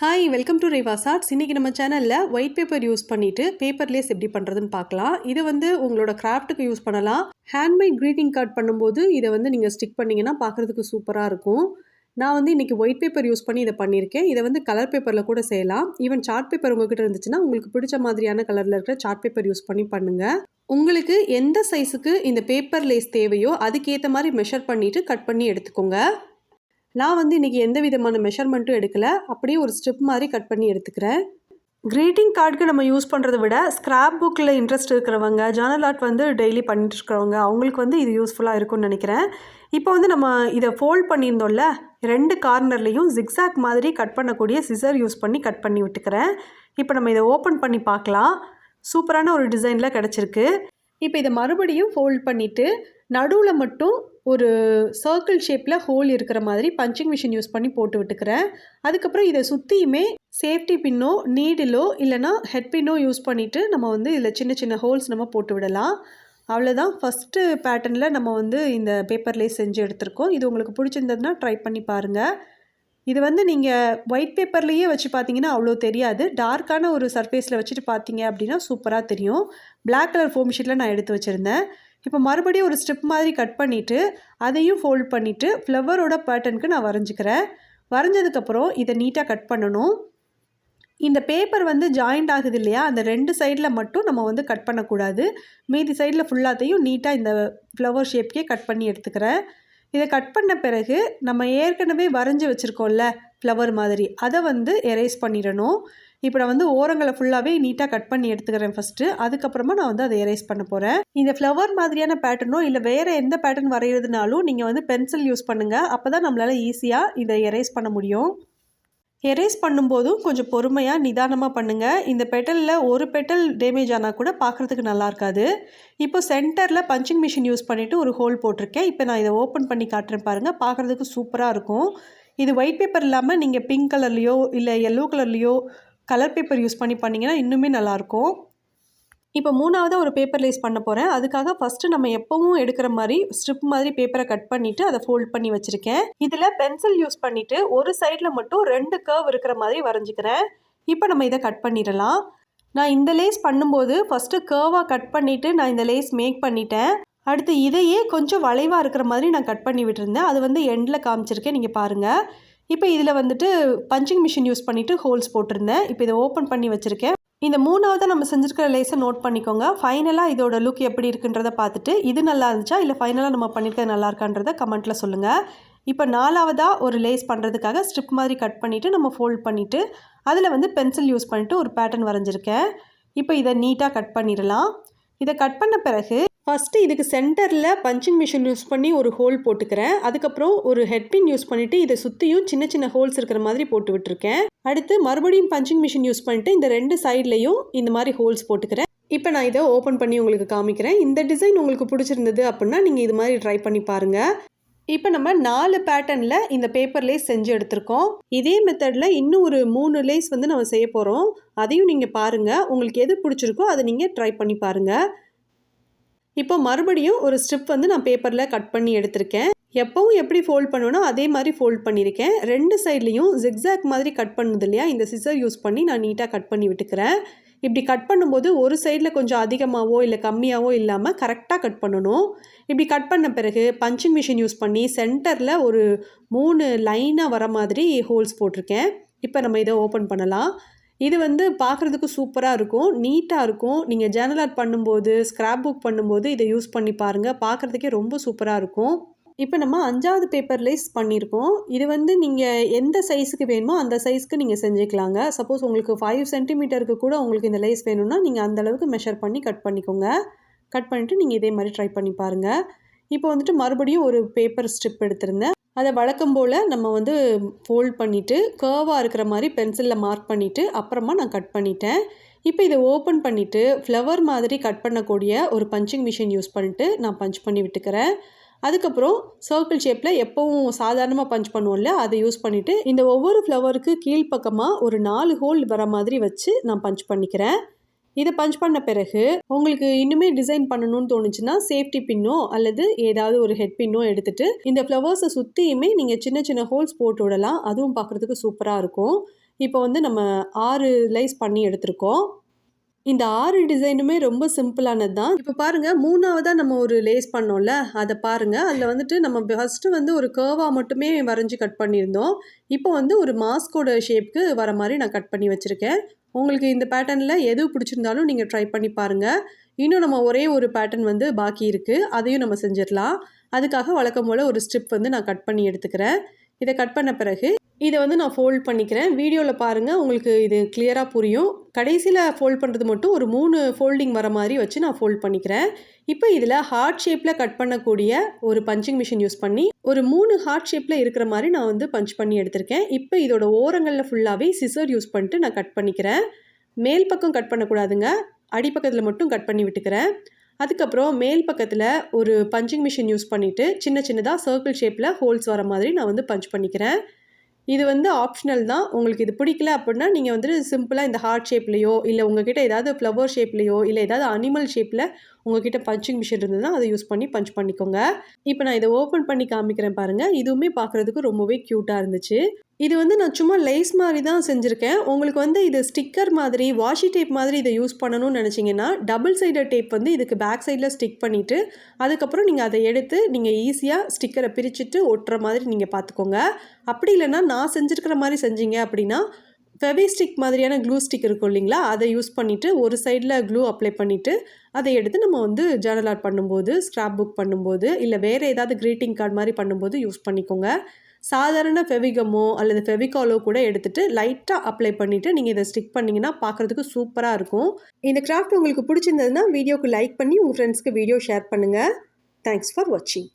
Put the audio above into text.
Hi welcome to REVA'S. இன்றைக்கி நம்ம சேனலில் ஒயிட் பேப்பர் யூஸ் பண்ணிவிட்டு பேப்பர் லேஸ் எப்படி பண்ணுறதுன்னு பார்க்கலாம். இது உங்களோட கிராஃப்ட்டுக்கு யூஸ் பண்ணலாம். ஹேண்ட்மேட் க்ரீட்டிங் கார்டு பண்ணும்போது இதை நீங்கள் ஸ்டிக் பண்ணிங்கன்னா பார்க்குறதுக்கு சூப்பராக இருக்கும். நான் இன்றைக்கி ஒயிட் பேப்பர் யூஸ் பண்ணி இதை பண்ணியிருக்கேன். இதை கலர் பேப்பரில் கூட செய்யலாம். ஈவன் சார்ட் பேப்பர் உங்கள்கிட்ட இருந்துச்சுன்னா உங்களுக்கு பிடிச்ச மாதிரியான கலரில் இருக்கிற சார்ட் பேப்பர் யூஸ் பண்ணி பண்ணுங்கள். உங்களுக்கு எந்த சைஸுக்கு இந்த பேப்பர் லேஸ் தேவையோ அதுக்கேற்ற மாதிரி மெஷர் பண்ணிவிட்டு கட் பண்ணி எடுத்துக்கோங்க. நான் இன்றைக்கி எந்த விதமான மெஷர்மெண்ட்டும் எடுக்கலை, அப்படியே ஒரு ஸ்ட்ரிப் மாதிரி கட் பண்ணி எடுத்துக்கிறேன். க்ரீட்டிங் கார்டுக்கு நம்ம யூஸ் பண்ணுறதை விட ஸ்க்ராப் புக்கில் இன்ட்ரெஸ்ட் இருக்கிறவங்க, ஜர்னல் ஆர்ட் டெய்லி பண்ணிட்டு இருக்கிறவங்க அவங்களுக்கு இது யூஸ்ஃபுல்லாக இருக்கும்னு நினைக்கிறேன். இப்போ நம்ம இதை ஃபோல்ட் பண்ணியிருந்தோம்ல, 2 கார்னர்லேயும் ஜிக்ஸாக் மாதிரி கட் பண்ணக்கூடிய சிசர் யூஸ் பண்ணி கட் பண்ணி விட்டுக்கிறேன். இப்போ நம்ம இதை ஓப்பன் பண்ணி பார்க்கலாம். சூப்பரான ஒரு டிசைனில் கிடச்சிருக்கு. இப்போ இதை மறுபடியும் ஃபோல்ட் பண்ணிவிட்டு நடுவில் மட்டும் ஒரு சர்க்கிள் ஷேப்பில் ஹோல் இருக்கிற மாதிரி பஞ்சிங் மிஷின் யூஸ் பண்ணி போட்டு விட்டுக்கிறேன். அதுக்கப்புறம் இதை சுற்றியுமே சேஃப்டி பின்னோ நீடிலோ இல்லைனா ஹெட் பின்னோ யூஸ் பண்ணிவிட்டு நம்ம இதில் சின்ன சின்ன ஹோல்ஸ் நம்ம போட்டு விடலாம். அவ்வளோதான். ஃபஸ்ட்டு பேட்டர்னில் நம்ம இந்த பேப்பர் லேஸ் செஞ்சு எடுத்திருக்கோம். இது உங்களுக்கு பிடிச்சிருந்ததுன்னா ட்ரை பண்ணி பாருங்கள். இது நீங்கள் ஒயிட் பேப்பர்லேயே வச்சு பார்த்தீங்கன்னா அவ்வளோ தெரியாது. டார்க்கான ஒரு சர்ஃபேஸில் வச்சுட்டு பார்த்தீங்க அப்படின்னா சூப்பராக தெரியும். பிளாக் கலர் ஃபோம் ஷீட்டில் நான் எடுத்து வச்சுருந்தேன். இப்போ மறுபடியும் ஒரு ஸ்ட்ரிப் மாதிரி கட் பண்ணிவிட்டு அதையும் ஃபோல்ட் பண்ணிவிட்டு ஃப்ளவரோட பேட்டர்னுக்கு நான் வரைஞ்சிக்கிறேன். வரைஞ்சதுக்கப்புறம் இதை நீட்டாக கட் பண்ணணும். இந்த பேப்பர் ஜாயிண்ட் ஆகுது இல்லையா, அந்த 2 சைடில் மட்டும் நம்ம கட் பண்ணக்கூடாது. மீதி சைடில் ஃபுல்லாத்தையும் நீட்டாக இந்த ஃப்ளவர் ஷேப்கே கட் பண்ணி எடுத்துக்கிறேன். இதை கட் பண்ண பிறகு நம்ம ஏற்கனவே வரைஞ்சி வச்சுருக்கோம்ல ஃப்ளவர் மாதிரி, அதை எரேஸ் பண்ணிடணும். இப்போ நான் ஓரங்களை ஃபுல்லாகவே நீட்டாக கட் பண்ணி எடுத்துக்கிறேன் ஃபஸ்ட்டு. அதுக்கப்புறமா நான் அதை எரேஸ் பண்ண போகிறேன். இந்த ஃப்ளவர் மாதிரியான பேட்டர்னோ இல்லை வேறு எந்த பேட்டர்ன் வரைகிறதுனாலும் நீங்கள் பென்சில் யூஸ் பண்ணுங்கள். அப்போ தான் நம்மளால் ஈஸியாக இதை எரேஸ் பண்ண முடியும். எரேஸ் பண்ணும்போதும் கொஞ்சம் பொறுமையாக நிதானமாக பண்ணுங்கள். இந்த பெட்டலில் ஒரு பெட்டல் டேமேஜ் ஆனால் கூட பார்க்குறதுக்கு நல்லா இருக்காது. இப்போ சென்டரில் பஞ்சிங் மிஷின் யூஸ் பண்ணிவிட்டு ஒரு ஹோல் போட்டிருக்கேன். இப்போ நான் இதை ஓப்பன் பண்ணி காட்டுறேன் பாருங்கள். பார்க்குறதுக்கு சூப்பராக இருக்கும். இது ஒயிட் பேப்பர் இல்லாமல் நீங்கள் பிங்க் கலர்லேயோ இல்லை எல்லோ கலர்லேயோ கலர் பேப்பர் யூஸ் பண்ணி பண்ணிங்கன்னா இன்னுமே நல்லாயிருக்கும். இப்போ 3ஆவதாக ஒரு பேப்பர் லேஸ் பண்ண போகிறேன். அதுக்காக ஃபஸ்ட்டு நம்ம எப்போவும் எடுக்கிற மாதிரி ஸ்ட்ரிப் மாதிரி பேப்பரை கட் பண்ணிவிட்டு அதை ஃபோல்ட் பண்ணி வச்சுருக்கேன். இதில் பென்சில் யூஸ் பண்ணிவிட்டு ஒரு சைடில் மட்டும் 2 கர்வ் இருக்கிற மாதிரி வரைஞ்சிக்கிறேன். இப்போ நம்ம இதை கட் பண்ணிடலாம். நான் இந்த லேஸ் பண்ணும்போது ஃபஸ்ட்டு கர்வாக கட் பண்ணிவிட்டு நான் இந்த லேஸ் மேக் பண்ணிட்டேன். அடுத்து இதையே கொஞ்சம் வளைவாக இருக்கிற மாதிரி நான் கட் பண்ணி விட்டுருந்தேன். அது எண்டில் காமிச்சிருக்கேன், நீங்கள் பாருங்கள். இப்போ இதில் பஞ்சிங் மிஷின் யூஸ் பண்ணிவிட்டு ஹோல்ஸ் போட்டிருந்தேன். இப்போ இதை ஓப்பன் பண்ணி வச்சுருக்கேன். இந்த 3ஆவதாக நம்ம செஞ்சுருக்கிற லேஸை நோட் பண்ணிக்கோங்க. ஃபைனலாக இதோட லுக் எப்படி இருக்குன்றதை பார்த்துட்டு இது நல்லா இருந்துச்சா இல்லை ஃபைனலாக நம்ம பண்ணியிருக்கிறது நல்லா இருக்கான்றதை கமெண்ட்டில் சொல்லுங்கள். இப்போ 4ஆவதாக ஒரு லேஸ் பண்ணுறதுக்காக ஸ்ட்ரிப் மாதிரி கட் பண்ணிவிட்டு நம்ம ஃபோல்ட் பண்ணிவிட்டு அதில் பென்சில் யூஸ் பண்ணிவிட்டு ஒரு பேட்டர்ன் வரைஞ்சிருக்கேன். இப்போ இதை நீட்டாக கட் பண்ணிடலாம். இதை கட் பண்ண பிறகு ஃபஸ்ட்டு இதுக்கு சென்டரில் பஞ்சிங் மிஷின் யூஸ் பண்ணி ஒரு ஹோல் போட்டுக்கிறேன். அதுக்கப்புறம் ஒரு ஹெட் பின் யூஸ் பண்ணிவிட்டு இதை சுற்றியும் சின்ன சின்ன ஹோல்ஸ் இருக்கிற மாதிரி போட்டு விட்டுருக்கேன். அடுத்து மறுபடியும் பஞ்சிங் மிஷின் யூஸ் பண்ணிவிட்டு இந்த 2 சைட்லேயும் இந்த மாதிரி ஹோல்ஸ் போட்டுக்கிறேன். இப்போ நான் இதை ஓப்பன் பண்ணி உங்களுக்கு காமிக்கிறேன். இந்த டிசைன் உங்களுக்கு பிடிச்சிருந்தது அப்படின்னா நீங்கள் இது மாதிரி ட்ரை பண்ணி பாருங்கள். இப்போ நம்ம 4 பேட்டர்னில் இந்த பேப்பர் லேஸ் செஞ்சு எடுத்திருக்கோம். இதே மெத்தடில் இன்னும் ஒரு 3 லேஸ் நம்ம செய்ய போகிறோம். அதையும் நீங்கள் பாருங்கள். உங்களுக்கு எது பிடிச்சிருக்கோ அதை நீங்கள் ட்ரை பண்ணி பாருங்கள். இப்போ மறுபடியும் ஒரு ஸ்ட்ரிப் நான் பேப்பரில் கட் பண்ணி எடுத்திருக்கேன். எப்போவும் எப்படி ஃபோல்ட் பண்ணணும் அதே மாதிரி ஃபோல்ட் பண்ணியிருக்கேன். 2 சைட்லேயும் ஜிக்ஸாக் மாதிரி கட் பண்ணுது இல்லையா, இந்த சிசர் யூஸ் பண்ணி நான் நீட்டாக கட் பண்ணி விட்டுக்கிறேன். இப்படி கட் பண்ணும்போது ஒரு சைடில் கொஞ்சம் அதிகமாகவோ இல்லை கம்மியாகவோ இல்லாமல் கரெக்டாக கட் பண்ணணும். இப்படி கட் பண்ண பிறகு பஞ்சிங் மிஷின் யூஸ் பண்ணி சென்டரில் ஒரு 3 லைனாக வர மாதிரி ஹோல்ஸ் போட்டிருக்கேன். இப்போ நம்ம இதை ஓப்பன் பண்ணலாம். இது பார்க்குறதுக்கு சூப்பராக இருக்கும், நீட்டாக இருக்கும். நீங்கள் ஜர்னல் ஆர்ட் பண்ணும்போது ஸ்க்ராப் புக் பண்ணும்போது இதை யூஸ் பண்ணி பாருங்கள். பார்க்குறதுக்கே ரொம்ப சூப்பராக இருக்கும். இப்போ நம்ம 5ஆவது பேப்பர் லேஸ் பண்ணியிருக்கோம். இது நீங்கள் எந்த சைஸுக்கு வேணுமோ அந்த சைஸ்க்கு நீங்கள் செஞ்சுக்கலாங்க. சப்போஸ் உங்களுக்கு 5 சென்டிமீட்டருக்கு கூட உங்களுக்கு இந்த லேஸ் வேணும்னா நீங்கள் அந்தளவுக்கு மெஷர் பண்ணி கட் பண்ணிக்கோங்க. கட் பண்ணிவிட்டு நீங்கள் இதே மாதிரி ட்ரை பண்ணி பாருங்கள். இப்போ மறுபடியும் ஒரு பேப்பர் ஸ்ட்ரிப் எடுத்திருந்தேன். அதை வழக்கம் போல் நம்ம ஃபோல்ட் பண்ணிவிட்டு கர்வாக இருக்கிற மாதிரி பென்சிலில் மார்க் பண்ணிவிட்டு அப்புறமா நான் கட் பண்ணிட்டேன். இப்போ இதை ஓப்பன் பண்ணிவிட்டு ஃப்ளவர் மாதிரி கட் பண்ணக்கூடிய ஒரு பஞ்சிங் மிஷின் யூஸ் பண்ணிட்டு நான் பஞ்ச் பண்ணி விட்டுக்கிறேன். அதுக்கப்புறம் சர்க்கிள் ஷேப்பில் எப்போவும் சாதாரணமாக பஞ்ச் பண்ணுவோம்ல அதை யூஸ் பண்ணிவிட்டு இந்த ஒவ்வொரு ஃப்ளவருக்கு கீழ்ப்பக்கமாக ஒரு 4 ஹோல் வர மாதிரி வச்சு நான் பஞ்ச் பண்ணிக்கிறேன். இதை பஞ்ச் பண்ண பிறகு உங்களுக்கு இன்னுமே டிசைன் பண்ணணும்னு தோணுச்சுன்னா சேஃப்டி பின்னோ அல்லது ஏதாவது ஒரு ஹெட் பின்னோ எடுத்துட்டு இந்த ஃப்ளவர்ஸை சுற்றியுமே நீங்கள் சின்ன சின்ன ஹோல்ஸ் போட்டு விடலாம். அதுவும் பார்க்குறதுக்கு சூப்பராக இருக்கும். இப்போ வந்து நம்ம 6 லேஸ் பண்ணி எடுத்திருக்கோம். இந்த 6 டிசைனுமே ரொம்ப சிம்பிளானது தான். இப்போ பாருங்க 3வதா நம்ம ஒரு லேஸ் பண்ணோம்ல, அத பாருங்க. அதில வந்துட்டு நம்ம ஃபர்ஸ்ட்டு வந்து ஒரு கர்வா மட்டுமே வரைஞ்சு கட் பண்ணியிருந்தோம். இப்போ வந்து ஒரு மாஸ்கோட ஷேப்க்கு வர மாரி நான் கட் பண்ணி வச்சிருக்கேன். உங்களுக்கு இந்த பேட்டர்ன்ல எது பிடிச்சிருந்தாலும் நீங்க ட்ரை பண்ணி பாருங்க. இன்னும் நம்ம ஒரே ஒரு பேட்டர்ன் வந்து பாக்கி இருக்கு. அதையும் நம்ம செஞ்சிடலாம். அதுக்காக வழக்கம் போல ஒரு ஸ்ட்ரிப் வந்து நான் கட் பண்ணி எடுத்துக்கிறேன். இத கட் பண்ண பிறகு இத வந்து நான் ஃபோல்ட் பண்ணிக்கிறேன். வீடியோல பாருங்க உங்களுக்கு இது கிளியரா புரியும். கடைசியில ஃபோல்ட் பண்றது மட்டும் ஒரு 3 ஃபோல்டிங் வர மாரி வச்சு நான் ஃபோல்ட் பண்ணிக்கிறேன். இப்போ இதில ஹார்ட் ஷேப்ல கட் பண்ணக்கூடிய ஒரு பஞ்சிங் மிஷின் யூஸ் பண்ணி ஒரு 3 ஹார்ட் ஷேப்ல இருக்கிற மாரி நான் வந்து பஞ்ச் பண்ணி எடுத்திருக்கேன். இப்போ இதோட ஓரங்கள்ல ஃபுல்லாவே சிசர் யூஸ் பண்ணிட்டு நான் கட் பண்ணிக்கிறேன். மேல் பக்கம் கட் பண்ணக்கூடாதுங்க. அடிப்பக்கத்தில மட்டும் கட் பண்ணி விட்டுக்கிறேன். அதுக்கப்புறம் மேல் பக்கத்தில் ஒரு பஞ்சிங் மிஷின் யூஸ் பண்ணிவிட்டு சின்ன சின்னதாக சர்க்கிள் ஷேப்பில் ஹோல்ஸ் வர மாதிரி நான் வந்து பஞ்ச் பண்ணிக்கிறேன். இது வந்து ஆப்ஷனல் தான். உங்களுக்கு இது பிடிக்கல அப்படின்னா நீங்கள் வந்துட்டு சிம்பிளாக இந்த ஹார்ட் ஷேப்லேயோ இல்லை உங்ககிட்ட ஏதாவது ஃப்ளவர் ஷேப்லேயோ இல்லை ஏதாவது அனிமல் ஷேப்பில் உங்ககிட்ட பஞ்சிங் மிஷின் இருந்ததுன்னா அதை யூஸ் பண்ணி பஞ்ச் பண்ணிக்கோங்க. இப்போ நான் இதை ஓப்பன் பண்ணி காமிக்கிறேன் பாருங்கள். இதுவுமே பார்க்குறதுக்கு ரொம்பவே க்யூட்டாக இருந்துச்சு. இது வந்து நான் சும்மா லேஸ் மாதிரி தான் செஞ்சுருக்கேன். உங்களுக்கு வந்து இது ஸ்டிக்கர் மாதிரி வாஷி டேப் மாதிரி இதை யூஸ் பண்ணணும்னு நினச்சிங்கன்னா டபுள் சைடட் டேப் வந்து இதுக்கு பேக் சைடில் ஸ்டிக் பண்ணிவிட்டு அதுக்கப்புறம் நீங்கள் அதை எடுத்து நீங்கள் ஈஸியாக ஸ்டிக்கரை பிரிச்சுட்டு ஒட்டுற மாதிரி நீங்கள் பார்த்துக்கோங்க. அப்படி இல்லைன்னா நான் செஞ்சுருக்கிற மாதிரி செஞ்சீங்க அப்படின்னா ஃபெவிஸ்டிக் மாதிரியான க்ளூ ஸ்டிக் இருக்கும் இல்லைங்களா, அதை யூஸ் பண்ணிவிட்டு ஒரு சைடில் க்ளூ அப்ளை பண்ணிவிட்டு அதை எடுத்து நம்ம வந்து ஜர்னல் ஆர்ட் பண்ணும்போது ஸ்க்ராப் புக் பண்ணும்போது இல்லை வேறு ஏதாவது க்ரீட்டிங் கார்டு மாதிரி பண்ணும்போது யூஸ் பண்ணிக்கோங்க. சாதாரண ஃபெவிகமோ அல்லது ஃபெவிகாலோ கூட எடுத்துகிட்டு லைட்டாக அப்ளை பண்ணிவிட்டு நீங்கள் இதை ஸ்டிக் பண்ணிங்கன்னா பார்க்குறதுக்கு சூப்பராக இருக்கும். இந்த கிராஃப்ட் உங்களுக்கு பிடிச்சிருந்ததுன்னா வீடியோக்கு லைக் பண்ணி உங்கள் ஃப்ரெண்ட்ஸ்க்கு வீடியோ ஷேர் பண்ணுங்கள். தேங்க்ஸ் ஃபார் வாட்சிங்.